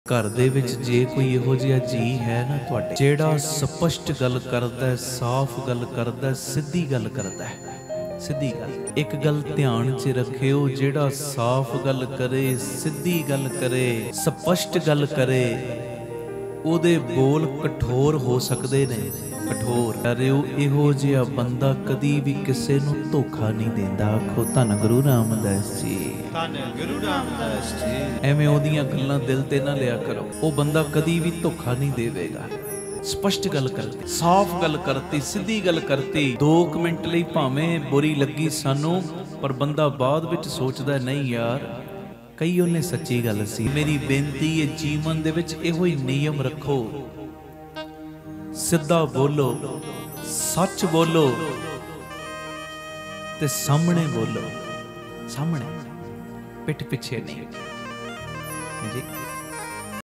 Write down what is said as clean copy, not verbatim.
घर दे विच जे कोई इहो जिहा जी है ना तुहाडे जेड़ा स्पष्ट गल करदा है, साफ गल करदा है, सीधी गल करदा है, सीधी गल। एक गल ध्यान च रखियो, जेड़ा साफ गल करे, सीधी गल करे, स्पष्ट गल करे, ओदे बोल कठोर हो सकदे ने, कठोर। करियो इहो जिहा बंदा कदी भी किसे नूं धोखा नहीं देंदा। आखो धन गुरु रामदास जी, धन गुरु रामदास जी। एवें ओदियां गल्लां दिल ते ना लिया करो, ओ बंदा कदी भी धोखा नहीं देवेगा। स्पष्ट गल करती, साफ गल करती, सीधी गल करती। 2 मिनट लई भावें बुरी लगी सानू, पर बंदा बाद विच सोचदा नहीं यार कई उन्हें सच्ची गल सी। मेरी बेनती है जीवन दे विच इहो ही नियम रखो, सिद्धा बोलो, सच बोलो ते सामने बोलो, सामने, पिठ पिछे नहीं जी।